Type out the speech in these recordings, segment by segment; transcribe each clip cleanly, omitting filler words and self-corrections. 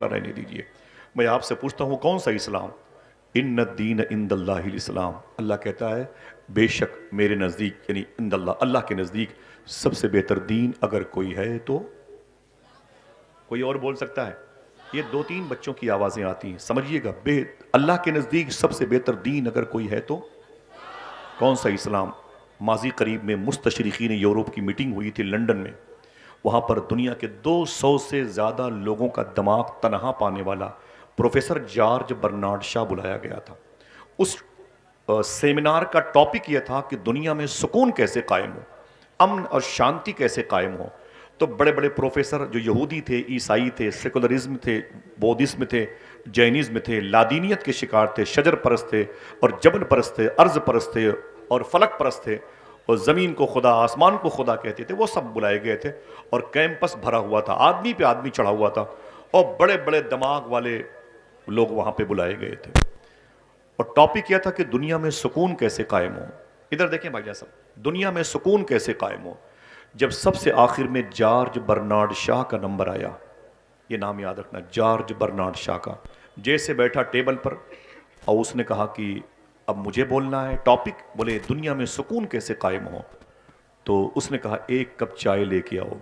رہنے دیجئے. میں آپ سے پوچھتا ہوں کون سا اسلام؟ ان الدین عند اللہ الاسلام. اللہ کہتا ہے بے شک میرے نزدیک، یعنی عند اللہ، اللہ کے نزدیک سب سے بہتر دین اگر کوئی ہے تو کوئی اور بول سکتا ہے؟ یہ دو تین بچوں کی آوازیں آتی ہیں، سمجھیے گا. اللہ کے نزدیک سب سے بہتر دین اگر کوئی ہے تو کون سا اسلام؟ ماضی قریب میں مستشرقین یورپ کی میٹنگ ہوئی تھی لنڈن میں. وہاں پر دنیا کے 200 سے زیادہ لوگوں کا دماغ تنہا پانے والا پروفیسر جارج برنارڈ شاہ بلایا گیا تھا. اس سیمینار کا ٹاپک یہ تھا کہ دنیا میں سکون کیسے قائم ہو، امن اور شانتی کیسے قائم ہو. تو بڑے بڑے پروفیسر جو یہودی تھے، عیسائی تھے، سیکولرزم تھے، بودھزم تھے، جینزم تھے، لادینیت کے شکار تھے، شجر پرست تھے اور جبل پرست تھے، ارض پرست تھے اور فلک پرست تھے، اور زمین کو خدا، آسمان کو خدا کہتے تھے، وہ سب بلائے گئے تھے. اور کیمپس بھرا ہوا تھا، آدمی پہ آدمی چڑھا ہوا تھا، اور بڑے بڑے دماغ والے لوگ وہاں پہ بلائے گئے تھے. اور ٹاپک یہ تھا کہ دنیا میں سکون کیسے قائم ہو. ادھر دیکھیں بھائی جان صاحب، دنیا میں سکون کیسے قائم ہو. جب سب سے آخر میں جارج برنارڈ شاہ کا نمبر آیا، یہ نام یاد رکھنا، جارج برنارڈ شاہ کا، جیسے بیٹھا ٹیبل پر اور اس نے کہا کہ اب مجھے بولنا ہے. ٹاپک بولے دنیا میں سکون کیسے قائم ہو. تو اس نے کہا ایک کپ چائے لے کے آؤ.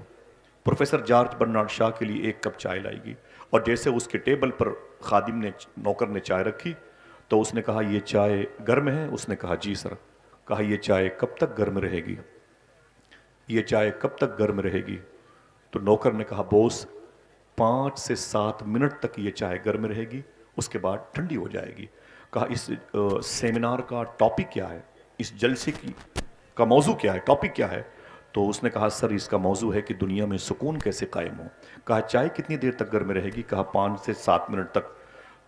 پروفیسر جارج برنارڈ شاہ کے لیے ایک کپ چائے لائے گی، اور جیسے اس کے ٹیبل پر خادم نے، نوکر نے چائے رکھی تو اس نے کہا یہ چائے گرم ہے؟ اس نے کہا جی سر. کہا یہ چائے کب تک گرم رہے گی؟ یہ چائے کب تک گرم رہے گی؟ تو نوکر نے کہا بوس 5 سے 7 منٹ تک یہ چائے گرم رہے گی، اس کے بعد ٹھنڈی ہو جائے گی. کہا اس سیمینار کا ٹاپک کیا ہے، اس جلسے کا موضوع کیا ہے، ٹاپک کیا ہے؟ تو اس نے کہا سر اس کا موضوع ہے کہ دنیا میں سکون کیسے قائم ہو. کہا چائے کتنی دیر تک گرم رہے گی؟ کہا 5 سے 7 منٹ تک.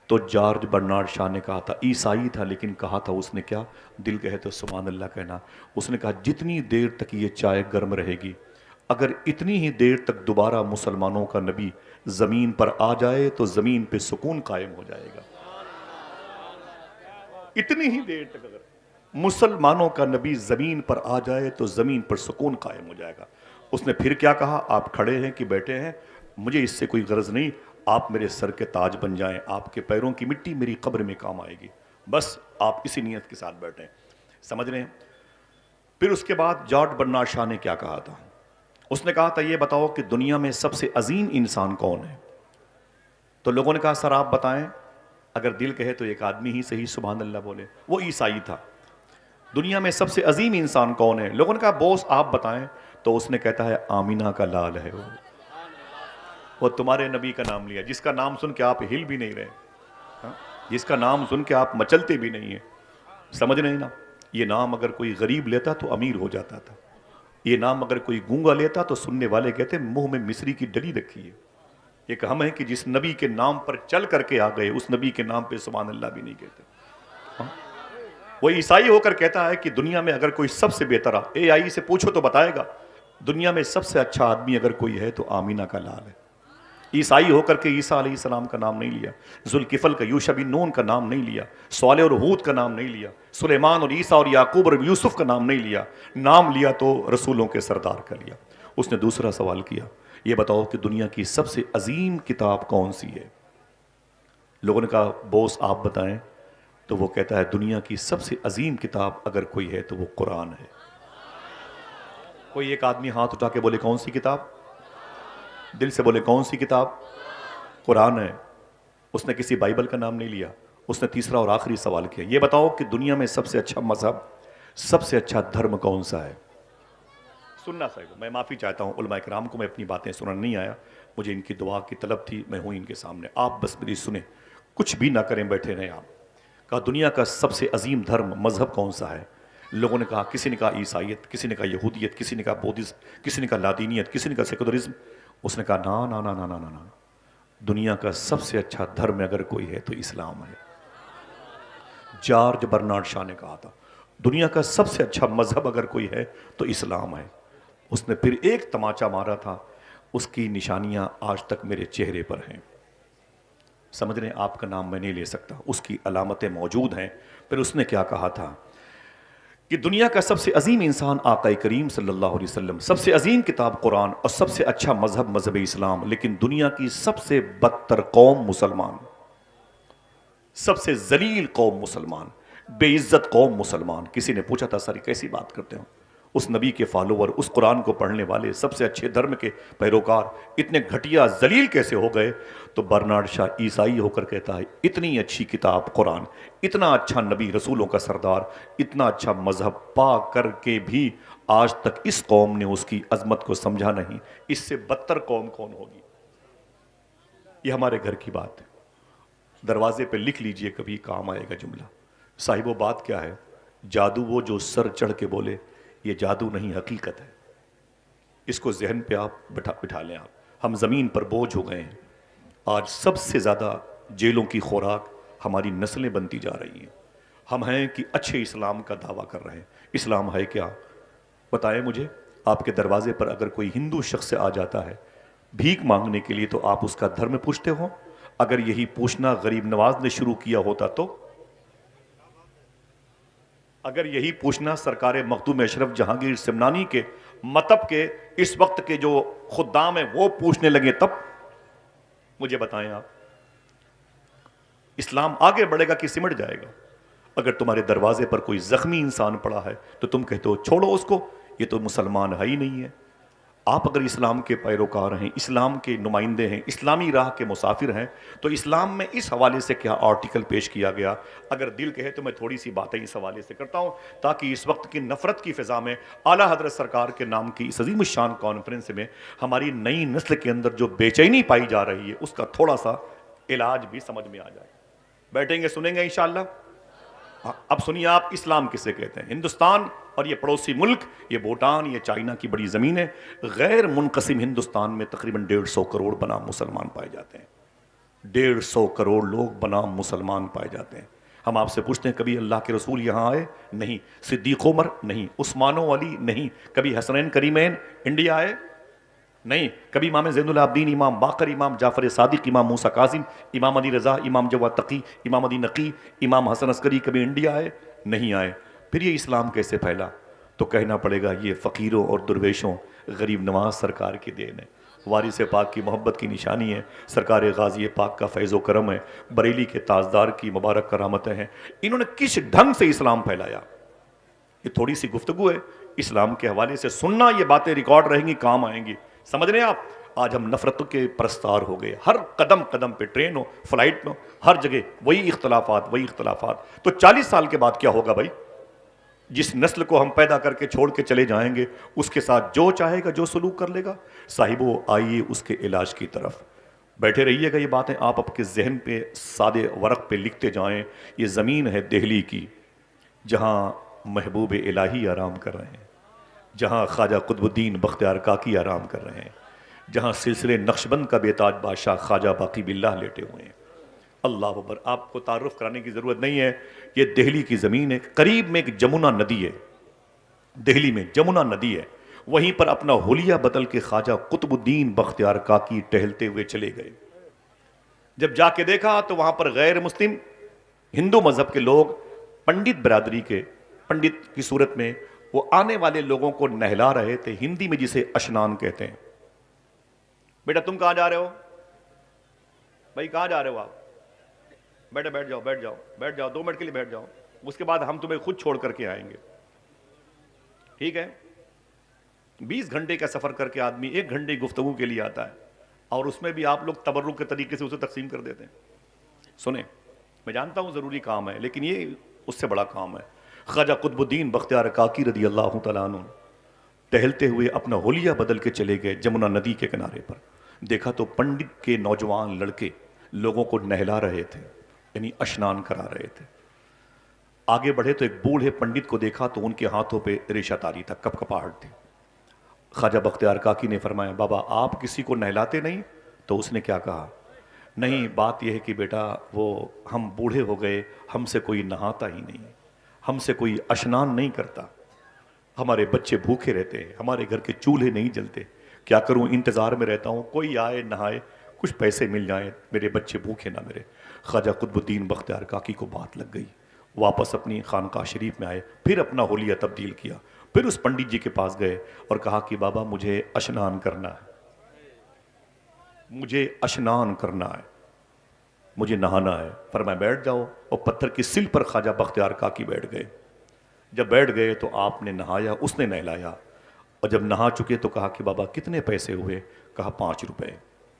تو جارج برنارڈ شاہ نے کہا تھا، عیسائی تھا لیکن کہا تھا اس نے کیا؟ دل کہے تو سبحان اللہ کہنا. اس نے کہا جتنی دیر تک یہ چائے گرم رہے گی، اگر اتنی ہی دیر تک دوبارہ مسلمانوں کا نبی زمین پر آ جائے تو زمین پہ سکون قائم ہو جائے گا. اتنی ہی دیر تک اگر مسلمانوں کا نبی زمین پر آ جائے تو زمین پر سکون قائم ہو جائے گا. اس نے پھر کیا کہا؟ آپ کھڑے ہیں کہ بیٹھے ہیں مجھے اس سے کوئی غرض نہیں، آپ میرے سر کے تاج بن جائیں، آپ کے پیروں کی مٹی میری قبر میں کام آئے گی، بس آپ اسی نیت کے ساتھ بیٹھیں. سمجھ رہے ہیں؟ پھر اس کے بعد جارج برنارڈ شاہ نے کیا کہا تھا؟ اس نے کہا تھا یہ بتاؤ کہ دنیا میں سب سے عظیم انسان کون ہے؟ تو لوگوں نے کہا سر آپ بتائیں. اگر دل کہے تو ایک آدمی ہی صحیح سبحان اللہ بولے، وہ عیسائی تھا. دنیا میں سب سے عظیم انسان کون ہے؟ لوگوں نے کہا بوس آپ بتائیں. تو اس نے کہتا ہے آمینہ کا لال ہے وہ تمہارے نبی کا نام لیا، جس کا نام سن کے آپ ہل بھی نہیں رہے، ہاں؟ جس کا نام سن کے آپ مچلتے بھی نہیں ہیں. سمجھ رہے ہیں نا؟ یہ نام اگر کوئی غریب لیتا تو امیر ہو جاتا تھا. یہ نام اگر کوئی گونگا لیتا تو سننے والے کہتے منہ میں مصری کی ڈلی رکھی ہے. ایک ہم ہیں کہ جس نبی کے نام پر چل کر کے آ گئے، اس نبی کے نام پہ سبحان اللہ بھی نہیں کہتے. ہاں؟ وہ عیسائی ہو کر کہتا ہے کہ دنیا میں اگر کوئی سب سے بہتر، اے آئی سے پوچھو تو بتائے گا، دنیا میں سب سے اچھا آدمی اگر کوئی ہے تو آمینہ کا لال ہے. عیسائی ہو کر کے عیسیٰ علیہ السلام کا نام نہیں لیا، ذوالکفل کا، یوشع بن نون کا نام نہیں لیا، صالح اور ہود کا نام نہیں لیا، سلیمان اور عیسیٰ اور یعقوب اور یوسف کا نام نہیں لیا. نام لیا تو رسولوں کے سردار کا لیا. اس نے دوسرا سوال کیا، یہ بتاؤ کہ دنیا کی سب سے عظیم کتاب کون سی ہے؟ لوگوں نے کہا بوس آپ بتائیں. تو وہ کہتا ہے دنیا کی سب سے عظیم کتاب اگر کوئی ہے تو وہ قرآن ہے. کوئی ایک آدمی ہاتھ اٹھا کے بولے کون سی کتاب؟ دل سے بولے کون سی کتاب؟ قرآن ہے. اس نے کسی بائبل کا نام نہیں لیا. اس نے تیسرا اور آخری سوال کیا، یہ بتاؤ کہ دنیا میں سب سے اچھا مذہب، سب سے اچھا دھرم کون سا ہے؟ سننا صاحب، میں معافی چاہتا ہوں علماء کرام کو، میں اپنی باتیں سننا نہیں آیا، مجھے ان کی دعا کی طلب تھی، میں ہوں ان کے سامنے، آپ بس میری سنیں، کچھ بھی نہ کریں، بیٹھے رہیں آپ. کہا دنیا کا سب سے عظیم دھرم، مذہب کون سا ہے؟ لوگوں نے کہا، کسی نے کہا عیسائیت، کسی نے کہا یہودیت، کسی نے کہا بودھزم، کسی نے کہا لادینیت، کسی نے کہا سیکولرزم. اس نے کہا نا نا نا نا نا نا نا، دنیا کا سب سے اچھا دھرم اگر کوئی ہے تو اسلام ہے. جارج برنارڈ شاہ نے کہا تھا دنیا کا سب سے اچھا مذہب اگر کوئی ہے تو اسلام ہے. اس نے پھر ایک تماچا مارا تھا، اس کی نشانیاں آج تک میرے چہرے پر ہیں. سمجھ رہے ہیں؟ آپ کا نام میں نہیں لے سکتا، اس کی علامتیں موجود ہیں. پھر اس نے کیا کہا تھا کہ دنیا کا سب سے عظیم انسان آقا کریم صلی اللہ علیہ وسلم، سب سے عظیم کتاب قرآن اور سب سے اچھا مذہب اسلام، لیکن دنیا کی سب سے بدتر قوم مسلمان، سب سے ذلیل قوم مسلمان، بے عزت قوم مسلمان۔ کسی نے پوچھا تھا سر کیسی بات کرتے ہو؟ اس نبی کے فالوور، اس قرآن کو پڑھنے والے، سب سے اچھے دھرم کے پیروکار اتنے گھٹیا ذلیل کیسے ہو گئے؟ تو برنارڈ شاہ عیسائی ہو کر کہتا ہے اتنی اچھی کتاب قرآن، اتنا اچھا نبی رسولوں کا سردار، اتنا اچھا مذہب پا کر کے بھی آج تک اس قوم نے اس کی عظمت کو سمجھا نہیں، اس سے بدتر قوم کون ہوگی؟ یہ ہمارے گھر کی بات ہے، دروازے پہ لکھ لیجئے، کبھی کام آئے گا جملہ۔ صاحب وہ بات کیا ہے؟ جادو وہ جو سر چڑھ کے بولے، یہ جادو نہیں حقیقت ہے۔ اس کو ذہن پہ آپ بٹھا لیں۔ آپ ہم زمین پر بوجھ ہو گئے ہیں۔ آج سب سے زیادہ جیلوں کی خوراک ہماری نسلیں بنتی جا رہی ہیں۔ ہم ہیں کہ اچھے اسلام کا دعویٰ کر رہے ہیں۔ اسلام ہے کیا؟ بتائیں مجھے، آپ کے دروازے پر اگر کوئی ہندو شخص سے آ جاتا ہے بھیک مانگنے کے لیے، تو آپ اس کا دھرم پوچھتے ہو؟ اگر یہی پوچھنا غریب نواز نے شروع کیا ہوتا تو؟ اگر یہی پوچھنا سرکار مخدوم اشرف جہانگیر سمنانی کے مطب کے اس وقت کے جو خدام ہیں وہ پوچھنے لگے تب؟ مجھے بتائیں آپ، اسلام آگے بڑھے گا کہ سمٹ جائے گا؟ اگر تمہارے دروازے پر کوئی زخمی انسان پڑا ہے تو تم کہتے ہو چھوڑو اس کو، یہ تو مسلمان ہے ہی نہیں ہے۔ آپ اگر اسلام کے پیروکار ہیں، اسلام کے نمائندے ہیں، اسلامی راہ کے مسافر ہیں، تو اسلام میں اس حوالے سے کیا آرٹیکل پیش کیا گیا؟ اگر دل کہے تو میں تھوڑی سی باتیں اس حوالے سے کرتا ہوں، تاکہ اس وقت کی نفرت کی فضا میں اعلیٰ حضرت سرکار کے نام کی اس عظیم الشان کانفرنس میں ہماری نئی نسل کے اندر جو بے چینی پائی جا رہی ہے اس کا تھوڑا سا علاج بھی سمجھ میں آ جائے۔ بیٹھیں گے، سنیں گے انشاءاللہ۔ اب سنیے آپ، اسلام کسے کہتے ہیں؟ ہندوستان اور یہ پڑوسی ملک، یہ بھوٹان، یہ چائنا کی بڑی زمین ہے، غیر منقسم ہندوستان میں تقریباً 150 کروڑ بنام مسلمان پائے جاتے ہیں۔ 150 کروڑ لوگ بنام مسلمان پائے جاتے ہیں۔ ہم آپ سے پوچھتے ہیں کبھی اللہ کے رسول یہاں آئے؟ نہیں۔ صدیق عمر؟ نہیں۔ عثمان و علی؟ نہیں۔ کبھی حسنین کریمین انڈیا آئے؟ نہیں۔ کبھی امام زین العابدین، امام باقر، امام جعفر صادق، امام موسیٰ کاظم، امام علی رضا، امام جواد تقی، امام علی نقی، امام حسن عسکری کبھی انڈیا آئے؟ نہیں آئے۔ پھر یہ اسلام کیسے پھیلا؟ تو کہنا پڑے گا یہ فقیروں اور درویشوں، غریب نواز سرکار کی دین ہے، وارث پاک کی محبت کی نشانی ہے، سرکار غازی پاک کا فیض و کرم ہے، بریلی کے تاجدار کی مبارک کرامتیں ہیں۔ انہوں نے کس ڈھنگ سے اسلام پھیلایا؟ یہ تھوڑی سی گفتگو ہے اسلام کے حوالے سے، سننا، یہ باتیں ریکارڈ رہیں گی، کام آئیں گی۔ سمجھ رہے ہیں آپ؟ آج ہم نفرت کے پرستار ہو گئے، ہر قدم قدم پہ، ٹرین ہو، فلائٹ ہو، ہر جگہ وہی اختلافات، وہی اختلافات۔ تو 40 سال کے بعد کیا ہوگا بھائی؟ جس نسل کو ہم پیدا کر کے چھوڑ کے چلے جائیں گے، اس کے ساتھ جو چاہے گا، جو سلوک کر لے گا۔ صاحبو، آئیے اس کے علاج کی طرف بیٹھے رہیے گا۔ یہ باتیں آپ کے ذہن پہ سادے ورق پہ لکھتے جائیں۔ یہ زمین ہے دہلی کی، جہاں محبوب الہی آرام کر رہے ہیں، جہاں خواجہ قطب الدین بختیار کاکی آرام کر رہے ہیں، جہاں سلسلے نقشبند کا بے تاج بادشاہ خواجہ باقی باللہ لیٹے ہوئے ہیں۔ اللہ اکبر۔ آپ کو تعارف کرانے کی ضرورت نہیں ہے، یہ دہلی کی زمین ہے۔ قریب میں ایک جمنا ندی ہے، دہلی میں جمنا ندی ہے، وہیں پر اپنا حلیہ بدل کے خواجہ قطب الدین بختیار کاکی ٹہلتے ہوئے چلے گئے۔ جب جا کے دیکھا تو وہاں پر غیر مسلم ہندو مذہب کے لوگ، پنڈت برادری کے، پنڈت کی صورت میں، وہ آنے والے لوگوں کو نہلا رہے تھے، ہندی میں جسے اشنان کہتے ہیں۔ بیٹا تم کہاں جا رہے ہو؟ بھائی کہاں جا رہے ہو آپ؟ بیٹا بیٹھ جاؤ، بیٹھ جاؤ، بیٹھ جاؤ، 2 منٹ کے لیے بیٹھ جاؤ، اس کے بعد ہم تمہیں خود چھوڑ کر کے آئیں گے، ٹھیک ہے؟ 20 گھنٹے کا سفر کر کے آدمی 1 گھنٹے گفتگو کے لیے آتا ہے، اور اس میں بھی آپ لوگ تبرک کے طریقے سے اسے تقسیم کر دیتے ہیں۔ سنیں، میں جانتا ہوں ضروری کام ہے، لیکن یہ اس سے بڑا کام ہے۔ خواجہ قطب الدین بختیار کاکی رضی اللہ تعالیٰ عنہ ٹہلتے ہوئے اپنا حلیہ بدل کے چلے گئے جمنا ندی کے کنارے پر۔ دیکھا تو پنڈت کے نوجوان لڑکے لوگوں کو نہلا رہے تھے، یعنی اشنان کرا رہے تھے۔ آگے بڑھے تو ایک بوڑھے پنڈت کو دیکھا تو ان کے ہاتھوں پہ ریشہ تاری تھا، کپ کپاہٹ تھی۔ خواجہ بختیار کاکی نے فرمایا، بابا آپ کسی کو نہلاتے نہیں؟ تو اس نے کیا کہا؟ نہیں، بات یہ ہے کہ بیٹا وہ ہم بوڑھے ہو گئے، ہم سے کوئی نہاتا ہی نہیں، ہم سے کوئی اشنان نہیں کرتا، ہمارے بچے بھوکے رہتے ہیں، ہمارے گھر کے چولہے نہیں جلتے، کیا کروں، انتظار میں رہتا ہوں کوئی آئے نہائے، کچھ پیسے مل جائیں، میرے بچے بھوکے نہ مرے۔ خواجہ قطب الدین بختیار کاکی کو بات لگ گئی، واپس اپنی خانقاہ شریف میں آئے، پھر اپنا حلیہ تبدیل کیا، پھر اس پنڈت جی کے پاس گئے اور کہا کہ بابا مجھے اشنان کرنا ہے، مجھے اشنان کرنا ہے، مجھے نہانا ہے۔ فرمایا بیٹھ جاؤ، اور پتھر کی سل پر خواجہ بختیار کاکی بیٹھ گئے۔ جب بیٹھ گئے تو آپ نے نہایا، اس نے نہلایا، اور جب نہا چکے تو کہا کہ بابا کتنے پیسے ہوئے؟ کہا 5 روپے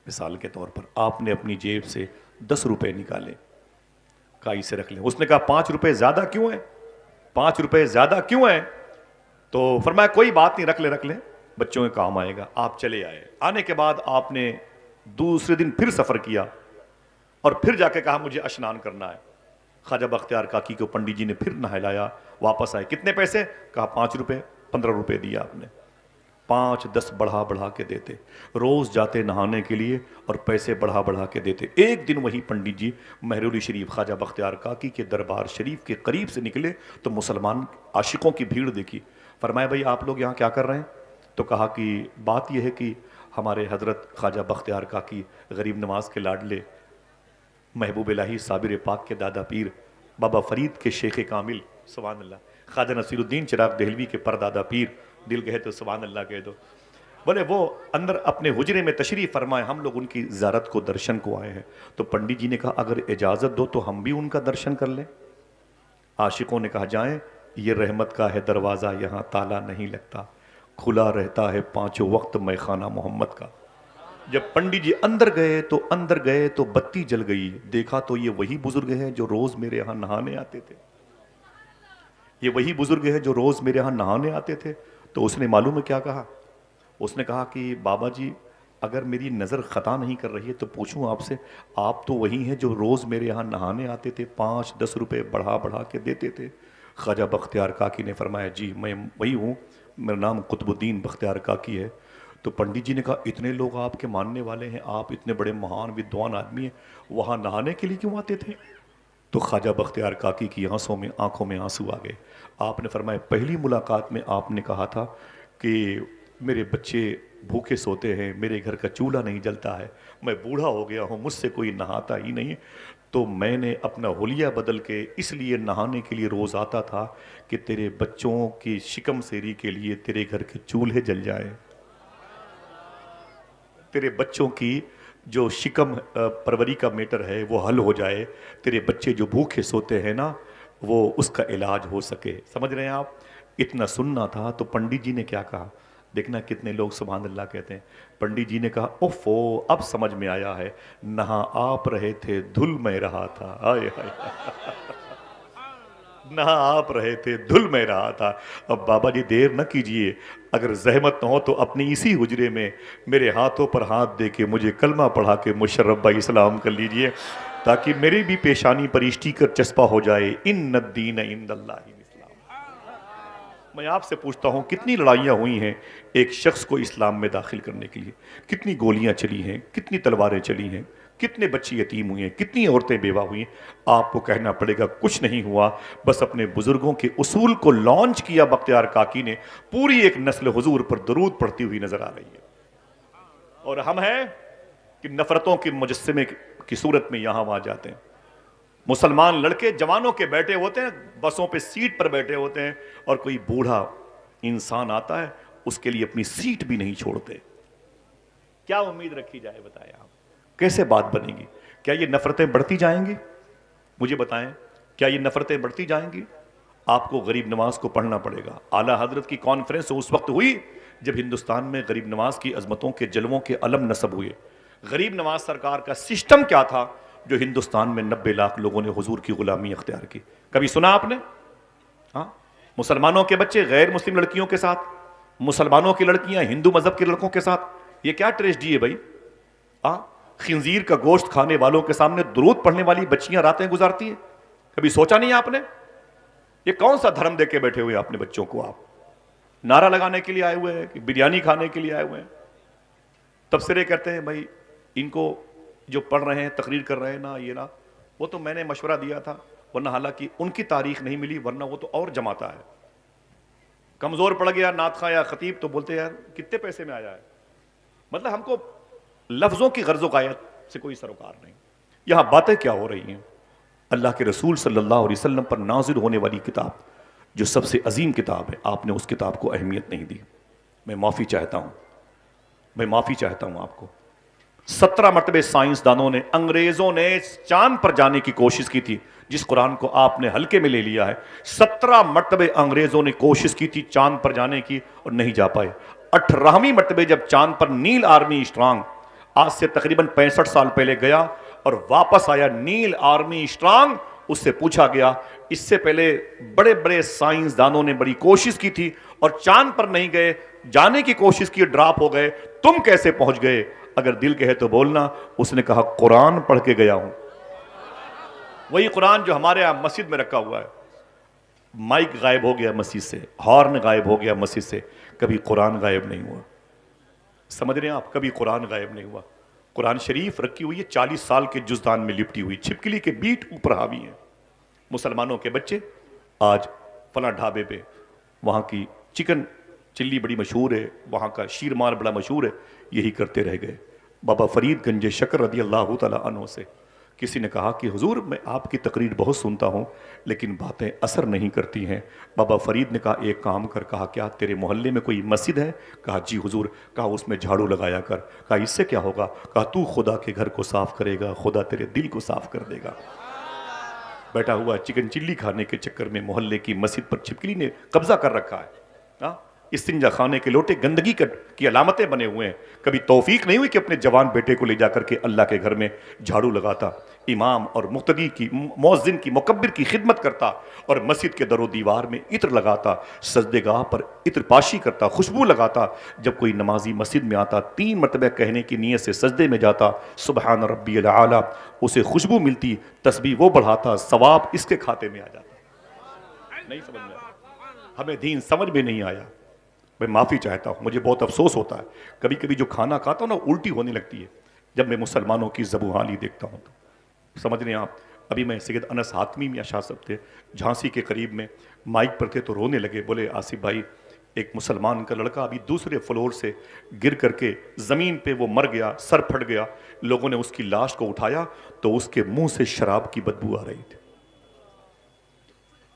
مثال کے طور پر۔ آپ نے اپنی جیب سے 10 روپے نکالے، کہا اسے رکھ لیں۔ اس نے کہا 5 روپے زیادہ کیوں ہیں؟ 5 روپے زیادہ کیوں ہیں؟ تو فرمایا کوئی بات نہیں، رکھ لیں بچوں کے کام آئے گا۔ آپ چلے آئے۔ آنے کے بعد آپ نے دوسرے دن پھر سفر کیا اور پھر جا کے کہا مجھے اشنان کرنا ہے۔ خواجہ بختیار کاکی کو پنڈت جی نے پھر نہلایا، واپس آئے۔ کتنے پیسے؟ کہا 5 روپے۔ 15 روپے دیا آپ نے، 5 10 بڑھا کے دیتے، روز جاتے نہانے کے لیے اور پیسے بڑھا کے دیتے۔ ایک دن وہی پنڈت جی مہرولی شریف خواجہ بختیار کاکی کے دربار شریف کے قریب سے نکلے تو مسلمان عاشقوں کی بھیڑ دیکھی۔ فرمایا بھائی آپ لوگ یہاں کیا کر رہے ہیں؟ تو کہا کہ بات یہ ہے کہ ہمارے حضرت خواجہ بختیار کاکی غریب نواز کے لاڈلے، محبوب الہی صابر پاک کے دادا پیر، بابا فرید کے شیخ کامل، سبحان اللہ، خواجہ نصیر الدین چراغ دہلوی کے پردادا پیر، دل کہے تو سبحان اللہ کہہ دو، بولے وہ اندر اپنے حجرے میں تشریف فرمائے، ہم لوگ ان کی زیارت کو درشن کو آئے ہیں۔ تو پنڈت جی نے کہا اگر اجازت دو تو ہم بھی ان کا درشن کر لیں۔ عاشقوں نے کہا جائیں، یہ رحمت کا ہے دروازہ، یہاں تالا نہیں لگتا، کھلا رہتا ہے 5 وقت میخانہ محمد کا۔ جب پنڈت جی اندر گئے تو بتی جل گئی، دیکھا تو یہ وہی بزرگ ہیں جو روز میرے ہاں نہانے آتے تھے، یہ وہی بزرگ ہیں جو روز میرے ہاں نہانے آتے تھے۔ تو اس نے معلوم ہے کیا کہا؟ اس نے کہا کہ بابا جی اگر میری نظر خطا نہیں کر رہی ہے تو پوچھوں آپ سے، آپ تو وہی ہیں جو روز میرے یہاں نہانے آتے تھے، 5 10 روپے بڑھا کے دیتے تھے؟ خواجہ بختیار کاکی نے فرمایا جی میں وہی ہوں، میرا نام قطب الدین بختیار کاکی ہے۔ تو پنڈت جی نے کہا اتنے لوگ آپ کے ماننے والے ہیں، آپ اتنے بڑے مہان ودوان آدمی ہیں، وہاں نہانے کے لیے کیوں آتے تھے؟ تو خواجہ بختیار کاکی کی آنکھوں میں آنسو آ گئے۔ آپ نے فرمایا پہلی ملاقات میں آپ نے کہا تھا کہ میرے بچے بھوکے سوتے ہیں، میرے گھر کا چولہا نہیں جلتا ہے، میں بوڑھا ہو گیا ہوں، مجھ سے کوئی نہاتا ہی نہیں، تو میں نے اپنا حلیہ بدل کے اس لیے نہانے کے لیے روز آتا تھا کہ تیرے بچوں کی شکم سیری کے لیے تیرے گھر کے چولہے جل جائیں، تیرے بچوں کی جو شکم پروری کا میٹر ہے وہ حل ہو جائے، تیرے بچے جو بھوکے سوتے ہیں نا وہ اس کا علاج ہو سکے۔ سمجھ رہے ہیں آپ؟ اتنا سننا تھا۔ تو پنڈت جی نے کیا کہا؟ دیکھنا کتنے لوگ سبحان اللہ کہتے ہیں۔ پنڈت جی نے کہا اوفو اب سمجھ میں آیا ہے، نہا آپ رہے تھے دھل میں رہا تھا، آئے ہائے نہا آپ رہے تھے دھل میں رہا تھا۔ اب بابا جی دیر نہ کیجئے، اگر زحمت نہ ہو تو اپنی اسی حجرے میں میرے ہاتھوں پر ہاتھ دے کے مجھے کلمہ پڑھا کے مشرف بھائی اسلام کر لیجئے، تاکہ میری بھی پیشانی پر اسٹیکر چسپا ہو جائے، ان الدین عند اللہ الاسلام۔ میں آپ سے پوچھتا ہوں کتنی لڑائیاں ہوئی ہیں ایک شخص کو اسلام میں داخل کرنے کے لیے، کتنی گولیاں چلی ہیں، کتنی تلواریں چلی ہیں، کتنے بچے یتیم ہوئے ہیں، کتنی عورتیں بیوہ ہوئی ہیں۔ آپ کو کہنا پڑے گا کچھ نہیں ہوا، بس اپنے بزرگوں کے اصول کو لانچ کیا بختیار کاکی نے، پوری ایک نسل حضور پر درود پڑھتی ہوئی نظر آ رہی ہے۔ اور ہم ہیں کہ نفرتوں کے مجسمے کی صورت میں یہاں وہاں جاتے ہیں۔ مسلمان لڑکے جوانوں کے بیٹھے ہوتے ہیں، بسوں پہ سیٹ پر بیٹھے ہوتے ہیں، اور کوئی بوڑھا انسان آتا ہے اس کے لیے اپنی سیٹ بھی نہیں چھوڑتے۔ کیا امید رکھی جائے بتائیں آپ؟ کیسے بات بنے گی؟ کیا یہ نفرتیں بڑھتی جائیں گی؟ مجھے بتائیں کیا یہ نفرتیں بڑھتی جائیں گی؟ آپ کو غریب نواز کو پڑھنا پڑے گا۔ اعلیٰ حضرت کی کانفرنس اس وقت ہوئی جب ہندوستان میں غریب نواز کی عظمتوں کے جلووں کے علم نصب ہوئے۔ غریب نواز سرکار کا سسٹم کیا تھا جو ہندوستان میں 90 لاکھ لوگوں نے حضور کی غلامی اختیار کی؟ کبھی سنا آپ نے؟ ہاں، مسلمانوں کے بچے غیر مسلم لڑکیوں کے ساتھ، مسلمانوں کی لڑکیاں ہندو مذہب کے لڑکوں کے ساتھ، یہ کیا ٹریجڈی ہے بھائی؟ خنزیر کا گوشت کھانے والوں کے سامنے درود پڑھنے والی بچیاں راتیں گزارتی ہیں۔ کبھی سوچا نہیں آپ نے؟ یہ کون سا دھرم دے کے بیٹھے ہوئے اپنے بچوں کو؟ آپ نعرہ لگانے کے لیے آئے ہوئے ہیں کہ بریانی کھانے کے لیے آئے ہوئے ہیں؟ تبصرے کرتے ہیں بھائی ان کو جو پڑھ رہے ہیں تقریر کر رہے ہیں نا، یہ نا وہ تو میں نے مشورہ دیا تھا، ورنہ حالانکہ ان کی تاریخ نہیں ملی، ورنہ وہ تو اور جماتا ہے۔ کمزور پڑ گیا نعت خواں یا خطیب تو بولتے ہیں یار کتنے پیسے میں آیا ہے۔ مطلب ہم کو لفظوں کی غرض و غایت سے کوئی سروکار نہیں، یہاں باتیں کیا ہو رہی ہیں؟ اللہ کے رسول صلی اللہ علیہ وسلم پر نازل ہونے والی کتاب جو سب سے عظیم کتاب ہے، آپ نے اس کتاب کو اہمیت نہیں دی. میں معافی چاہتا ہوں آپ کو. 17 مرتبہ سائنسدانوں نے، انگریزوں نے چاند پر جانے کی کوشش کی تھی، جس قرآن کو آپ نے ہلکے میں لے لیا ہے. 17 مرتبہ انگریزوں نے کوشش کی تھی چاند پر جانے کی اور نہیں جا پائے. 18ویں مرتبہ جب چاند پر نیل آرمی اسٹرانگ آج سے تقریباً 65 سال پہلے گیا اور واپس آیا، نیل آرمی اسٹرانگ، اس سے پوچھا گیا اس سے پہلے بڑے بڑے سائنسدانوں نے بڑی کوشش کی تھی اور چاند پر نہیں گئے، جانے کی کوشش کی، ڈراپ ہو گئے، تم کیسے پہنچ گئے؟ اگر دل کہے تو بولنا. اس نے کہا قرآن پڑھ کے گیا ہوں. وہی قرآن جو ہمارے یہاں مسجد میں رکھا ہوا ہے. مائک غائب ہو گیا مسجد سے، ہارن غائب ہو گیا مسجد سے، کبھی قرآن غائب نہیں ہوا. سمجھ رہے ہیں آپ؟ کبھی قرآن غائب نہیں ہوا. قرآن شریف رکھی ہوئی ہے 40 سال کے جزدان میں لپٹی ہوئی، چھپکلی کے بیٹ اوپر حاوی ہیں. مسلمانوں کے بچے آج فلاں ڈھابے پہ وہاں کی چکن چلی بڑی مشہور ہے، وہاں کا شیرمال بڑا مشہور ہے، یہی کرتے رہ گئے. بابا فرید گنج شکر رضی اللہ تعالیٰ عنہ سے کسی نے کہا کہ حضور میں آپ کی تقریر بہت سنتا ہوں لیکن باتیں اثر نہیں کرتی ہیں. بابا فرید نے کہا ایک کام کر. کہا کیا؟ تیرے محلے میں کوئی مسجد ہے؟ کہا جی حضور. کہا اس میں جھاڑو لگایا کر. کہا اس سے کیا ہوگا؟ کہا تو خدا کے گھر کو صاف کرے گا، خدا تیرے دل کو صاف کر دے گا. بیٹھا ہوا چکن چلی کھانے کے چکر میں محلے کی مسجد پر چھپکلی نے قبضہ کر رکھا ہے. استنجا خانے کے لوٹے گندگی کی علامتیں بنے ہوئے ہیں. کبھی توفیق نہیں ہوئی کہ اپنے جوان بیٹے کو لے جا کر کے اللہ کے گھر میں جھاڑو لگاتا، امام اور مقتدی کی، مؤذن کی، مکبر کی خدمت کرتا اور مسجد کے در و دیوار میں عطر لگاتا، سجدے گاہ پر عطر پاشی کرتا، خوشبو لگاتا. جب کوئی نمازی مسجد میں آتا 3 مرتبہ کہنے کی نیت سے سجدے میں جاتا، سبحان ربی الاعلی، اسے خوشبو ملتی، تسبیح وہ بڑھاتا، ثواب اس کے کھاتے میں آ جاتا. نہیں سمجھ میں آیا؟ ہمیں دین سمجھ میں نہیں آیا. میں معافی چاہتا ہوں، مجھے بہت افسوس ہوتا ہے. کبھی کبھی جو کھانا کھاتا ہوں نا الٹی ہونے لگتی ہے جب میں مسلمانوں کی زبوحالی دیکھتا ہوں تو. سمجھ رہے ہیں آپ؟ ابھی میں سید انس حاتمی میاں شاہ صاحب تھے جھانسی کے قریب میں، مائک پر تھے تو رونے لگے. بولے آصف بھائی ایک مسلمان کا لڑکا ابھی دوسرے فلور سے گر کر کے زمین پہ وہ مر گیا، سر پھٹ گیا. لوگوں نے اس کی لاش کو اٹھایا تو اس کے منہ سے شراب کی بدبو آ رہی تھی.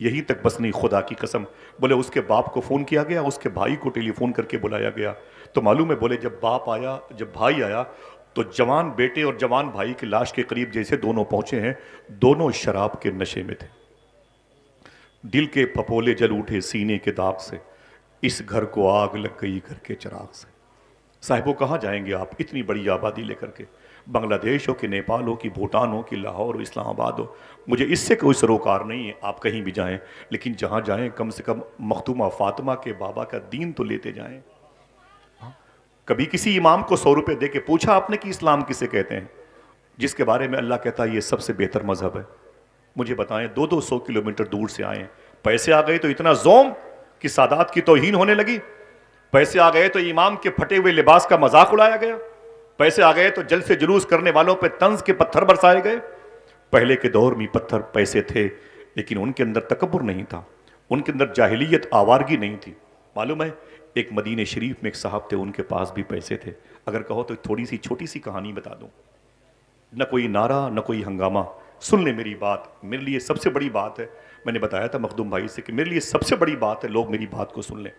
یہی تک بس نہیں، خدا کی قسم. بولے اس کے باپ کو فون کیا گیا، اس کے بھائی کو ٹیلی فون کر کے بلایا گیا تو معلوم ہے، بولے جب باپ آیا، جب بھائی آیا تو جوان بیٹے اور جوان بھائی کی لاش کے قریب جیسے دونوں پہنچے ہیں، دونوں شراب کے نشے میں تھے. دل کے پھپولے جل اٹھے سینے کے داغ سے، اس گھر کو آگ لگ گئی گھر کے چراغ سے. صاحبوں کہاں جائیں گے آپ اتنی بڑی آبادی لے کر کے؟ بنگلہ دیش ہو کہ نیپال ہو کہ بھوٹان ہو کہ لاہور ہو اسلام آباد ہو، مجھے اس سے کوئی سروکار نہیں ہے، آپ کہیں بھی جائیں، لیکن جہاں جائیں کم سے کم مختومہ فاطمہ کے بابا کا دین تو لیتے جائیں. کبھی کسی امام کو 100 روپے دے کے پوچھا آپ نے کہ اسلام کسے کہتے ہیں، جس کے بارے میں اللہ کہتا ہے یہ سب سے بہتر مذہب ہے؟ مجھے بتائیں 200 کلومیٹر دور سے آئے ہیں، پیسے آ گئے تو اتنا زوم کہ سادات کی توہین ہونے لگی، پیسے آ گئے تو امام کے پھٹے ہوئے لباس کا مذاق اڑایا گیا، پیسے آ گئے تو جل سے جلوس کرنے والوں پہ طنز کے پتھر برسائے گئے. پہلے کے دور میں پتھر پیسے تھے لیکن ان کے اندر تکبر نہیں تھا، ان کے اندر جاہلیت آوارگی نہیں تھی. معلوم ہے ایک مدینہ شریف میں ایک صاحب تھے، ان کے پاس بھی پیسے تھے. اگر کہو تو تھوڑی سی چھوٹی سی کہانی بتا دوں، نہ کوئی نعرہ نہ کوئی ہنگامہ. سن لیں میری بات، میرے لیے سب سے بڑی بات ہے. میں نے بتایا تھا مخدوم بھائی سے کہ میرے لیے سب سے بڑی بات ہے لوگ میری بات کو سن لیں.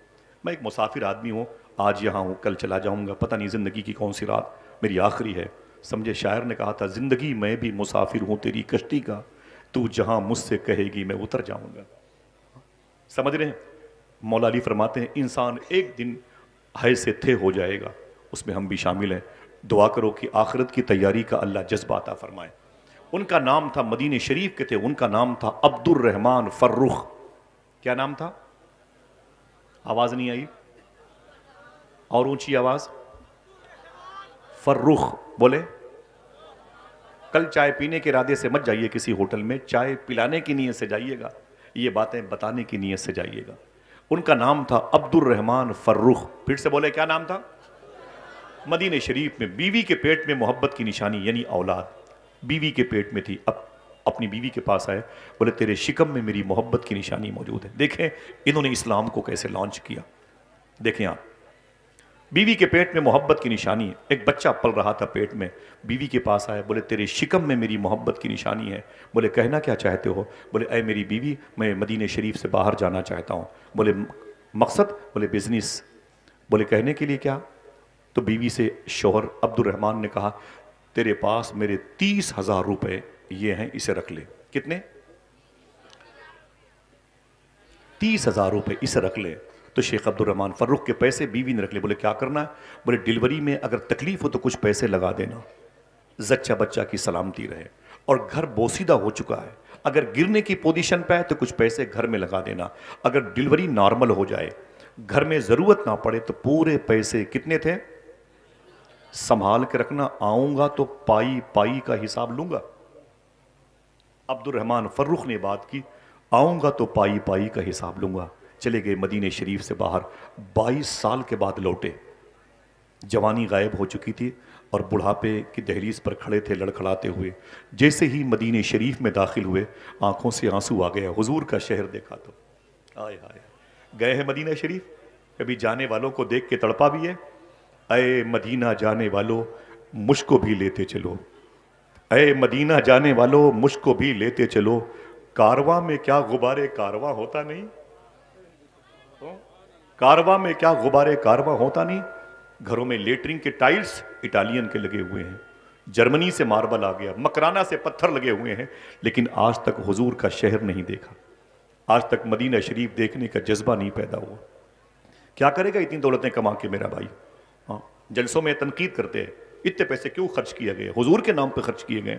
میں ایک مسافر آدمی ہوں، آج یہاں ہوں کل چلا جاؤں گا، پتہ نہیں زندگی کی کون سی رات میری آخری ہے. سمجھے شاعر نے کہا تھا زندگی میں بھی مسافر ہوں تیری کشتی کا، تو جہاں مجھ سے کہے گی میں اتر جاؤں گا. سمجھ رہے ہیں؟ مولا علی فرماتے ہیں انسان ایک دن ہے سے تھے ہو جائے گا، اس میں ہم بھی شامل ہیں. دعا کرو کہ آخرت کی تیاری کا اللہ جذبہ عطا فرمائے. ان کا نام تھا، مدینہ شریف کے تھے، ان کا نام تھا عبد الرحمن فرخ. کیا نام تھا؟ آواز نہیں آئی؟ اور اونچی آواز. فرخ بولے. کل چائے پینے کے ارادے سے مت جائیے کسی ہوٹل میں، چائے پلانے کی نیت سے جائیے گا، یہ باتیں بتانے کی نیت سے جائیے گا. ان کا نام تھا عبد الرحمن فرخ. پھر سے بولے کیا نام تھا؟ مدینہ شریف میں بیوی کے پیٹ میں محبت کی نشانی یعنی اولاد بیوی کے پیٹ میں تھی. اب اپنی بیوی کے پاس آئے، بولے تیرے شکم میں میری محبت کی نشانی موجود ہے. دیکھیں انہوں نے اسلام کو کیسے لانچ کیا. دیکھیں آپ بیوی کے پیٹ میں محبت کی نشانی ہے. ایک بچہ پل رہا تھا پیٹ میں, بیوی کے پاس آئے, بولے تیرے شکم میں میری محبت کی نشانی ہے. بولے کہنا کیا چاہتے ہو؟ بولے اے میری بیوی, میں مدینہ شریف سے باہر جانا چاہتا ہوں. بولے مقصد؟ بولے بزنس. بولے کہنے کے لیے کیا؟ تو بیوی سے شوہر عبد الرحمن نے کہا تیرے پاس میرے 30,000 روپے یہ ہیں, اسے رکھ لے. کتنے؟ 30,000 روپے, اسے رکھ لے. تو شیخ عبد الرحمن فرخ کے پیسے بیوی نے رکھ لے. بولے کیا کرنا ہے؟ بولے ڈیلیوری میں اگر تکلیف ہو تو کچھ پیسے لگا دینا, زچہ بچہ کی سلامتی رہے. اور گھر بوسیدہ ہو چکا ہے, اگر گرنے کی پوزیشن پہ ہے تو کچھ پیسے گھر میں لگا دینا. اگر ڈیلیوری نارمل ہو جائے, گھر میں ضرورت نہ پڑے, تو پورے پیسے کتنے تھے سنبھال کے رکھنا, آؤں گا تو پائی پائی کا حساب لوں گا. عبد الرحمن فرخ نے بات کی, آؤں گا تو پائی پائی کا حساب لوں گا. چلے گئے مدینہ شریف سے باہر. 22 سال کے بعد لوٹے. جوانی غائب ہو چکی تھی اور بڑھاپے کی دہلیز پر کھڑے تھے لڑکھڑاتے ہوئے. جیسے ہی مدینہ شریف میں داخل ہوئے, آنکھوں سے آنسو آ گیا. حضور کا شہر دیکھا تو آئے ہائے. گئے ہیں مدینہ شریف, کبھی جانے والوں کو دیکھ کے تڑپا بھی ہے. اے مدینہ جانے والو مجھ کو بھی لیتے چلو, اے مدینہ جانے والو مجھ کو بھی لیتے چلو. کارواں میں کیا غبارے کارواں ہوتا نہیں, کارواں میں کیا غبارے کارواں ہوتا نہیں. گھروں میں لیٹرنگ کے ٹائلز اٹالین کے لگے ہوئے ہیں, جرمنی سے ماربل آ گیا, مکرانہ سے پتھر لگے ہوئے ہیں, لیکن آج تک حضور کا شہر نہیں دیکھا. آج تک مدینہ شریف دیکھنے کا جذبہ نہیں پیدا ہوا. کیا کرے گا اتنی دولتیں کما کے میرا بھائی؟ جلسوں میں تنقید کرتے ہیں, اتنے پیسے کیوں خرچ کیے گئے؟ حضور کے نام پہ خرچ کیے گئے,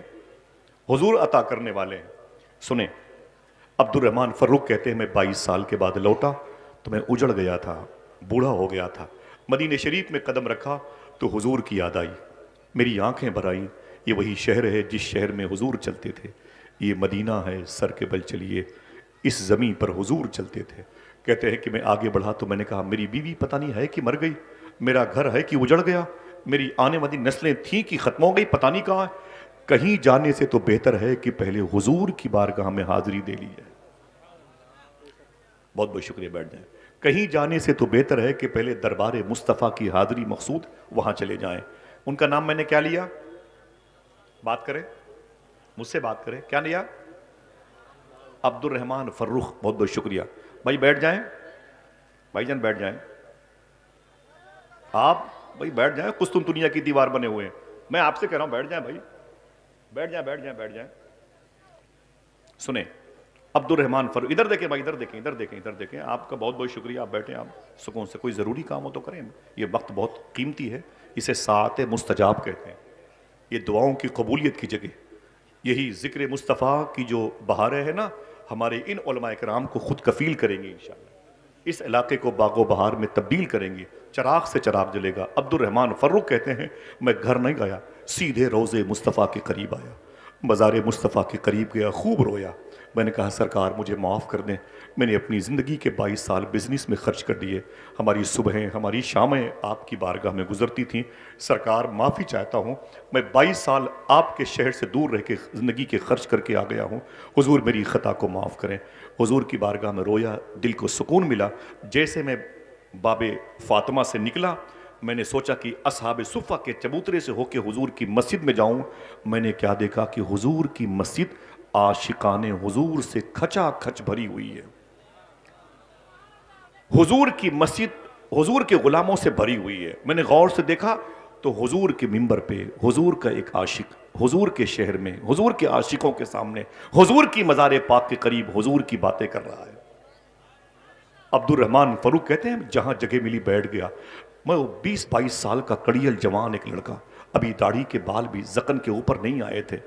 حضور عطا کرنے والے ہیں. سنیں, عبد الرحمن فرخ کہتے ہیں میں 22 سال کے بعد لوٹا تو میں اجڑ گیا تھا, بوڑھا ہو گیا تھا. مدینہ شریف میں قدم رکھا تو حضور کی یاد آئی, میری آنکھیں بھر آئیں. یہ وہی شہر ہے جس شہر میں حضور چلتے تھے, یہ مدینہ ہے سر کے بل چلیے, اس زمین پر حضور چلتے تھے. کہتے ہیں کہ میں آگے بڑھا تو میں نے کہا میری بیوی پتہ نہیں ہے کہ مر گئی, میرا گھر ہے کہ اجڑ گیا, میری آنے والی نسلیں تھیں کہ ختم ہو گئی, پتہ نہیں کہاں ہے. کہیں جانے سے تو بہتر ہے کہ پہلے حضور کی بارگاہ میں حاضری دے لی ہے. بہت بہت شکریہ, بیٹھ جائیں. کہیں جانے سے تو بہتر ہے کہ پہلے دربار مصطفیٰ کی حاضری مقصود, وہاں چلے جائیں. ان کا نام میں نے کیا لیا؟ بات کریں, مجھ سے بات کریں, کیا لیا؟ عبد الرحمن فرخ. بہت بہت شکریہ. بھائی بیٹھ جائیں, بھائی جان بیٹھ جائیں, آپ بھائی بیٹھ جائیں. قسطنطنیہ کی دیوار بنے ہوئے ہیں, میں آپ سے کہہ رہا ہوں بیٹھ جائیں بھائی, بیٹھ جائیں بیٹھ جائیں بیٹھ جائیں. سنیں, عبد الرحمن فرخ, ادھر دیکھیں بھائی, ادھر دیکھیں ادھر دیکھیں ادھر دیکھیں. آپ کا بہت بہت شکریہ, آپ بیٹھیں, آپ سکون سے. کوئی ضروری کام ہو تو کریں, یہ وقت بہت قیمتی ہے, اسے ساعت مستجاب کہتے ہیں. یہ دعاؤں کی قبولیت کی جگہ, یہی ذکر مصطفیٰ کی جو بہاریں ہیں نا, ہمارے ان علماء کرام کو خود کفیل کریں گے انشاءاللہ. اس علاقے کو باغ و بہار میں تبدیل کریں گے, چراغ سے چراغ جلے گا. عبد الرحمن فرخ کہتے ہیں میں گھر نہیں گیا, سیدھے روضے مصطفیٰ کے قریب آیا, مزار مصطفیٰ کے قریب گیا, خوب رویا. میں نے کہا سرکار مجھے معاف کر دیں, میں نے اپنی زندگی کے 22 سال بزنس میں خرچ کر دیے, ہماری صبحیں ہماری شامیں آپ کی بارگاہ میں گزرتی تھیں. سرکار معافی چاہتا ہوں, میں 22 سال آپ کے شہر سے دور رہ کے زندگی کے خرچ کر کے آ گیا ہوں, حضور میری خطا کو معاف کریں. حضور کی بارگاہ میں رویا, دل کو سکون ملا. جیسے میں باب فاطمہ سے نکلا, میں نے سوچا کہ اصحاب صفہ کے چبوترے سے ہو کے حضور کی مسجد میں جاؤں. میں نے کیا دیکھا کہ حضور کی مسجد عاشقان حضور سے کھچا کھچ بھری ہوئی ہے. حضور کی مسجد حضور کے غلاموں سے بھری ہوئی ہے. میں نے غور سے دیکھا تو حضور کے منبر پہ حضور کا ایک عاشق, حضور کے شہر میں حضور کے عاشقوں کے سامنے حضور کی مزار پاک کے قریب حضور کی باتیں کر رہا ہے. عبد الرحمن فرخ کہتے ہیں جہاں جگہ ملی بیٹھ گیا. میں 20-22 سال کا کڑیل جوان ایک لڑکا, ابھی داڑھی کے بال بھی ذقن کے اوپر نہیں آئے تھے,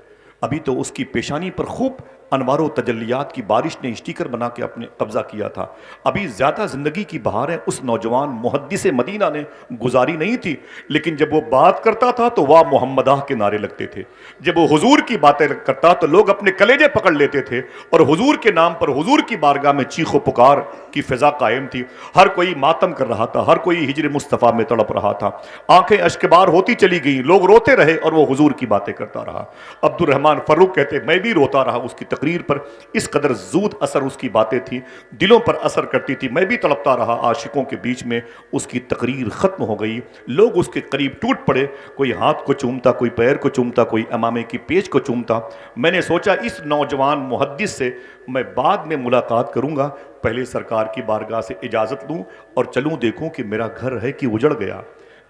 ابھی تو اس کی پیشانی پر خوب انوار و تجلیات کی بارش نے اسٹیکر بنا کے اپنے قبضہ کیا تھا. ابھی زیادہ زندگی کی بہاریں اس نوجوان محدث مدینہ نے گزاری نہیں تھی, لیکن جب وہ بات کرتا تھا تو واہ محمدہ کے نعرے لگتے تھے. جب وہ حضور کی باتیں کرتا تو لوگ اپنے کلیجے پکڑ لیتے تھے, اور حضور کے نام پر حضور کی بارگاہ میں چیخ و پکار کی فضا قائم تھی. ہر کوئی ماتم کر رہا تھا, ہر کوئی ہجر مصطفیٰ میں تڑپ رہا تھا. آنکھیں اشکبار ہوتی چلی گئیں, لوگ روتے رہے اور وہ حضور کی باتیں کرتا رہا. عبد الرحمن فرخ کہتے میں بھی روتا رہا اس کی تقریر پر اس قدر زود اثر اس کی باتیں تھیں، دلوں پر اثر کرتی تھی. میں بھی تڑپتا رہا. عاشقوں کے بیچ میں اس کی تقریر ختم ہو گئی. لوگ اس کے قریب ٹوٹ پڑے، کوئی ہاتھ کو چومتا، کوئی پیر کو چومتا، کوئی امامے کی پیچ کو چومتا. میں نے سوچا اس نوجوان محدث سے میں بعد میں ملاقات کروں گا، پہلے سرکار کی بارگاہ سے اجازت لوں اور چلوں دیکھوں کہ میرا گھر ہے کہ اجڑ گیا،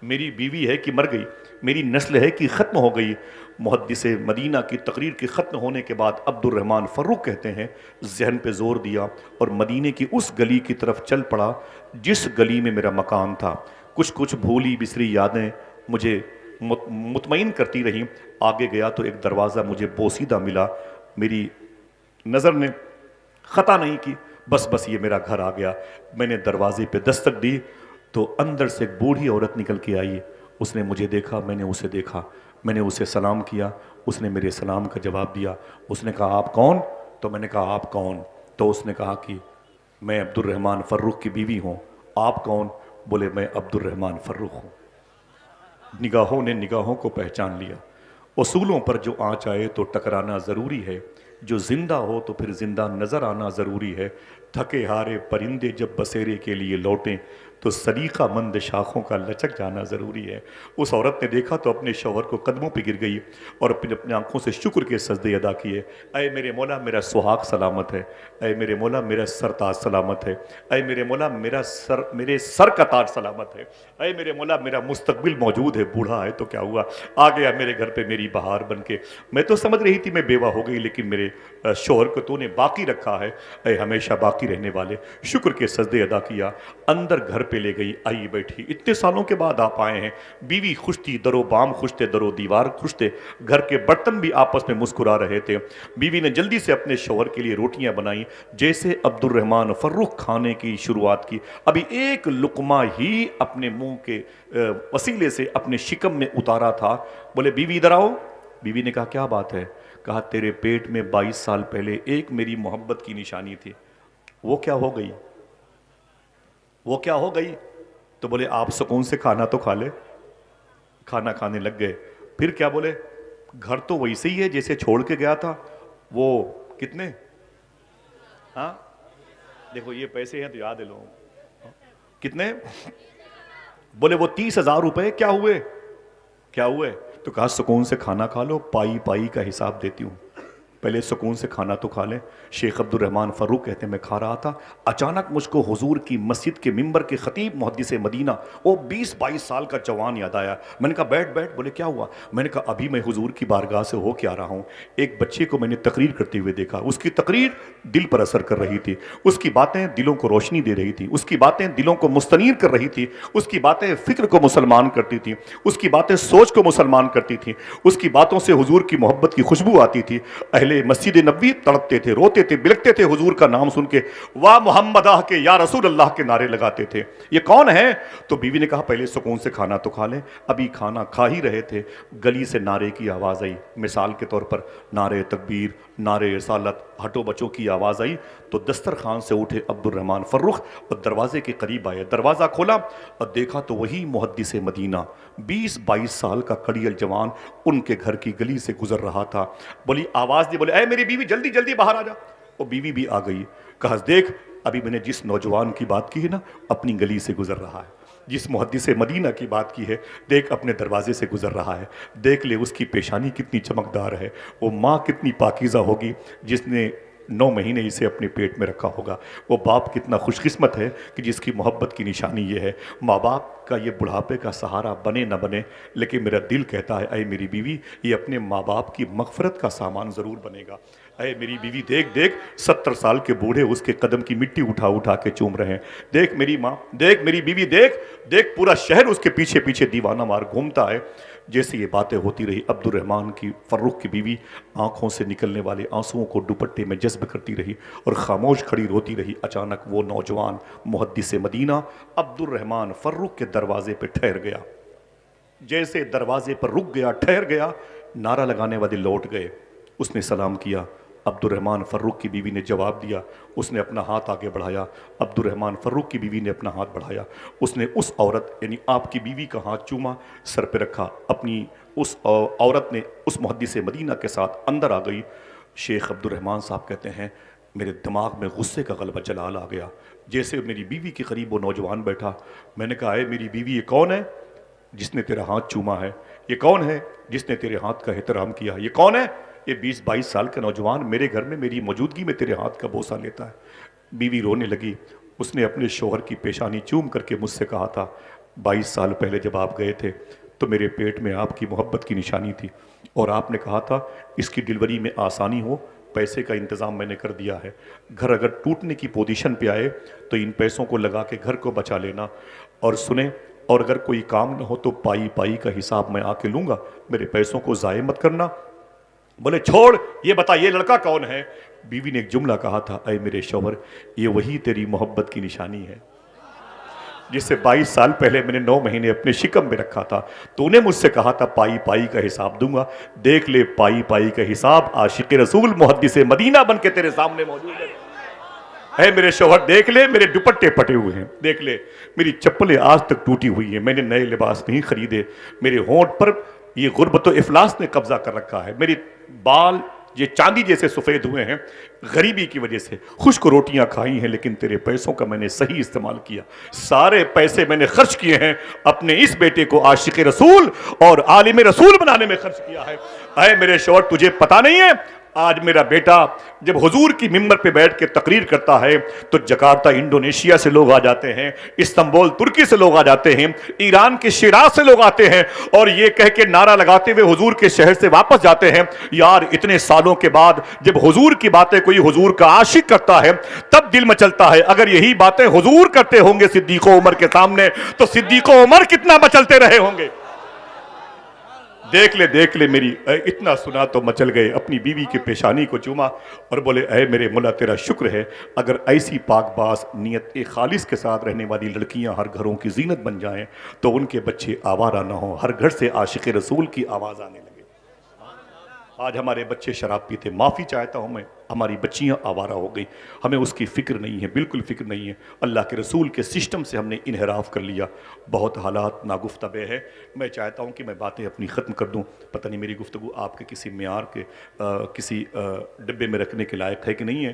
میری بیوی ہے کہ مر گئی، میری نسل ہے کہ ختم ہو گئی. محدث مدینہ کی تقریر کے ختم ہونے کے بعد عبد الرحمن فروخ کہتے ہیں ذہن پہ زور دیا اور مدینے کی اس گلی کی طرف چل پڑا جس گلی میں میرا مکان تھا. کچھ بھولی بسری یادیں مجھے مطمئن کرتی رہیں. آگے گیا تو ایک دروازہ مجھے بوسیدہ ملا. میری نظر نے خطا نہیں کی، بس یہ میرا گھر آ گیا. میں نے دروازے پہ دستک دی تو اندر سے ایک بوڑھی عورت نکل کے آئی. اس نے مجھے دیکھا، میں نے اسے دیکھا، میں نے اسے سلام کیا. اس نے میرے سلام کا جواب دیا. اس نے کہا آپ کون؟ تو میں نے کہا آپ کون؟ تو اس نے کہا کہ میں عبد الرحمن فروخ کی بیوی ہوں. آپ کون؟ بولے میں عبد الرحمن فروخ ہوں. نگاہوں نے نگاہوں کو پہچان لیا. اصولوں پر جو آنچ آئے تو ٹکرانا ضروری ہے، جو زندہ ہو تو پھر زندہ نظر آنا ضروری ہے. تھکے ہارے پرندے جب بسیرے کے لیے لوٹیں تو سلیقہ مند شاخوں کا لچک جانا ضروری ہے. اس عورت نے دیکھا تو اپنے شوہر کو قدموں پہ گر گئی اور اپنی آنکھوں سے شکر کے سجدے ادا کیے. اے میرے مولا میرا سہاگ سلامت ہے، اے میرے مولا میرا سر تاج سلامت ہے، اے میرے مولا میرے سر کا تاج سلامت ہے، اے میرے مولا میرا مستقبل موجود ہے. بوڑھا ہے تو کیا ہوا، آ گیا میرے گھر پہ میری بہار بن کے. میں تو سمجھ رہی تھی میں بیوہ ہو گئی، لیکن میرے شوہر کو تو نے باقی رکھا ہے. اے ہمیشہ باقی رہنے والے، شکر کے سجدے ادا کیا. اندر گھر پہ لے گئی، آئی بیٹھی. اتنے سالوں کے بعد آپ آئے ہیں. بیوی خوش تھی، در و بام خوش تھے، در و دیوار خوش تھے، گھر کے برتن بھی آپس میں مسکرا رہے تھے. بیوی نے جلدی سے اپنے شوہر کے لیے روٹیاں بنائیں. جیسے عبد الرحمن فروخ کھانے کی شروعات کی، ابھی ایک لقمہ ہی اپنے منہ کے وسیلے سے اپنے شکم میں اتارا تھا. بولے بیوی ادھر آؤ. بیوی نے کہا کیا بات ہے؟ کہا تیرے پیٹ میں 22 سال پہلے ایک میری محبت کی نشانی تھی، وہ کیا ہو گئی؟ وہ کیا ہو گئی؟ تو بولے آپ سکون سے کھانا تو کھا لے. کھانا کھانے لگ گئے. پھر کیا بولے؟ گھر تو ویسے ہی ہے جیسے چھوڑ کے گیا تھا. وہ کتنے؟ ہاں دیکھو یہ پیسے ہیں تو یاد ہے لوگوں. کتنے؟ بولے وہ 30,000 روپے. کیا ہوئے؟ کیا ہوئے؟ تو کہا سکون سے کھانا کھا لو، پائی پائی کا حساب دیتی ہوں، پہلے سکون سے کھانا تو کھا لیں. شیخ عبد الرحمن فروخ کہتے ہیں میں کھا رہا تھا، اچانک مجھ کو حضور کی مسجد کے ممبر کے خطیب محدث مدینہ وہ 20-22 سال کا جوان یاد آیا. میں نے کہا بیٹھ بیٹھ. بولے کیا ہوا؟ میں نے کہا ابھی میں حضور کی بارگاہ سے ہو کے آ رہا ہوں. ایک بچے کو میں نے تقریر کرتے ہوئے دیکھا. اس کی تقریر دل پر اثر کر رہی تھی، اس کی باتیں دلوں کو روشنی دے رہی تھی، اس کی باتیں دلوں کو مستنیر کر رہی تھی، اس کی باتیں فکر کو مسلمان کرتی تھی، اس کی باتیں سوچ کو مسلمان کرتی تھی، اس کی باتوں سے حضور کی محبت کی خوشبو آتی تھی. اہل مسجد نبوی تڑپتے تھے، روتے تھے، بلکتے تھے حضور کا نام سن کے، واہ محمدہ کے یا رسول اللہ کے نعرے لگاتے تھے. یہ کون ہے؟ تو بیوی نے کہا پہلے سکون سے کھانا تو کھا لیں. ابھی کھانا کھا ہی رہے تھے، گلی سے نعرے کی آواز آئی. مثال کے طور پر نعرے تکبیر، نعرے رسالت، ہٹو بچوں کی آواز آئی. تو دسترخوان سے اٹھے عبد الرحمن فروخ اور دروازے کے قریب آئے. دروازہ کھولا اور دیکھا تو وہی محدث مدینہ 20-22 سال کا کڑیل جوان ان کے گھر کی گلی سے گزر رہا تھا. بولی آواز دی، بولے اے میری بیوی جلدی جلدی باہر آ جا. وہ بیوی بھی آ گئی. کہا دیکھ ابھی میں نے جس نوجوان کی بات کی ہے نا اپنی گلی سے گزر رہا ہے، جس محدث مدینہ کی بات کی ہے دیکھ اپنے دروازے سے گزر رہا ہے. دیکھ لے اس کی پیشانی کتنی چمکدار ہے، وہ ماں کتنی پاکیزہ ہوگی جس نے 9 مہینے اسے اپنے پیٹ میں رکھا ہوگا. وہ باپ کتنا خوش قسمت ہے کہ جس کی محبت کی نشانی یہ ہے. ماں باپ کا یہ بڑھاپے کا سہارا بنے نہ بنے، لیکن میرا دل کہتا ہے اے میری بیوی یہ اپنے ماں باپ کی مغفرت کا سامان ضرور بنے گا. اے میری بیوی دیکھ دیکھ 70 سال کے بوڑھے اس کے قدم کی مٹی اٹھا اٹھا کے چوم رہے ہیں. دیکھ میری ماں، دیکھ میری بیوی، دیکھ دیکھ پورا شہر اس کے پیچھے پیچھے دیوانہ مار گھومتا ہے. جیسے یہ باتیں ہوتی رہی عبد الرحمن کی فروخ کی بیوی آنکھوں سے نکلنے والے آنسوؤں کو دوپٹے میں جذب کرتی رہی اور خاموش کھڑی روتی رہی. اچانک وہ نوجوان محدث مدینہ عبد الرحمن فروخ کے دروازے پہ ٹھہر گیا. جیسے دروازے پر رک گیا، ٹھہر گیا، نعرہ لگانے والے لوٹ گئے. اس نے سلام کیا. عبد الرحمن فروخ کی بیوی نے جواب دیا. اس نے اپنا ہاتھ آگے بڑھایا. عبد الرحمن فروخ کی بیوی نے اپنا ہاتھ بڑھایا. اس نے اس عورت یعنی آپ کی بیوی کا ہاتھ چوما، سر پہ رکھا. اپنی اس عورت نے اس محدث مدینہ کے ساتھ اندر آ گئی. شیخ عبد الرحمن صاحب کہتے ہیں میرے دماغ میں غصے کا غلبہ جلال آ گیا، جیسے میری بیوی کے قریب وہ نوجوان بیٹھا. میں نے کہا اے میری بیوی، یہ کون ہے جس نے تیرا ہاتھ چوما ہے؟ یہ کون ہے جس نے تیرے ہاتھ کا احترام کیا؟ یہ کون ہے؟ یہ 20-22 سال کا نوجوان میرے گھر میں میری موجودگی میں تیرے ہاتھ کا بوسہ لیتا ہے. بیوی رونے لگی. اس نے اپنے شوہر کی پیشانی چوم کر کے مجھ سے کہا تھا 22 سال پہلے جب آپ گئے تھے تو میرے پیٹ میں آپ کی محبت کی نشانی تھی، اور آپ نے کہا تھا اس کی ڈلیوری میں آسانی ہو، پیسے کا انتظام میں نے کر دیا ہے. گھر اگر ٹوٹنے کی پوزیشن پہ آئے تو ان پیسوں کو لگا کے گھر کو بچا لینا. اور سنیں، اور اگر کوئی کام نہ ہو تو پائی پائی کا حساب میں آ کے لوں گا، میرے پیسوں کو ضائع مت کرنا. بولے چھوڑ، یہ بتا یہ لڑکا کون ہے؟ بیوی نے ایک جملہ کہا تھا، اے میرے شوہر، یہ وہی تیری محبت کی نشانی ہے جس سے 22 سال پہلے میں نے 9 مہینے اپنے شکم میں رکھا تھا. تو نے مجھ سے کہا تھا پائی پائی کا حساب دوں گا. دیکھ لے پائی پائی کا حساب عاشق رسول محدث مدینہ بن کے تیرے سامنے موجود ہے. اے میرے شوہر دیکھ لے، میرے دوپٹے پٹے ہوئے ہیں، دیکھ لے میری چپلیں آج تک ٹوٹی ہوئی ہیں، میں نے نئے لباس نہیں خریدے، میرے ہونٹ پر یہ غربت و افلاس نے قبضہ کر رکھا ہے، میری بال یہ چاندی جیسے سفید ہوئے ہیں غریبی کی وجہ سے. خشک روٹیاں کھائی ہیں لیکن تیرے پیسوں کا میں نے صحیح استعمال کیا. سارے پیسے میں نے خرچ کیے ہیں اپنے اس بیٹے کو عاشق رسول اور عالم رسول بنانے میں خرچ کیا ہے. اے میرے شوہر تجھے پتا نہیں ہے، آج میرا بیٹا جب حضور کی ممبر پہ بیٹھ کے تقریر کرتا ہے تو جکارتا انڈونیشیا سے لوگ آ جاتے ہیں، استنبول ترکی سے لوگ آ جاتے ہیں، ایران کے شیراز سے لوگ آتے ہیں، اور یہ کہہ کے نعرہ لگاتے ہوئے حضور کے شہر سے واپس جاتے ہیں. یار اتنے سالوں کے بعد جب حضور کی باتیں کوئی حضور کا عاشق کرتا ہے تب دل مچلتا ہے. اگر یہی باتیں حضور کرتے ہوں گے صدیق و عمر کے سامنے تو صدیق و عمر کتنا مچلتے رہے ہوں گے. دیکھ لے میری، اتنا سنا تو مچل گئے. اپنی بیوی کی پیشانی کو چوما اور بولے اے میرے مولا تیرا شکر ہے، اگر ایسی پاک باز نیت خالص کے ساتھ رہنے والی لڑکیاں ہر گھروں کی زینت بن جائیں تو ان کے بچے آوارہ نہ ہوں، ہر گھر سے عاشق رسول کی آواز آنے لگے. آج ہمارے بچے شراب پیتے، معافی چاہتا ہوں میں، ہماری بچیاں آوارہ ہو گئی، ہمیں اس کی فکر نہیں ہے، بالکل فکر نہیں ہے. اللہ کے رسول کے سسٹم سے ہم نے انحراف کر لیا. بہت حالات ناگفتہ ہے. میں چاہتا ہوں کہ میں باتیں اپنی ختم کر دوں. پتہ نہیں میری گفتگو آپ کے کسی معیار کے کسی ڈبے میں رکھنے کے لائق ہے کہ نہیں ہے.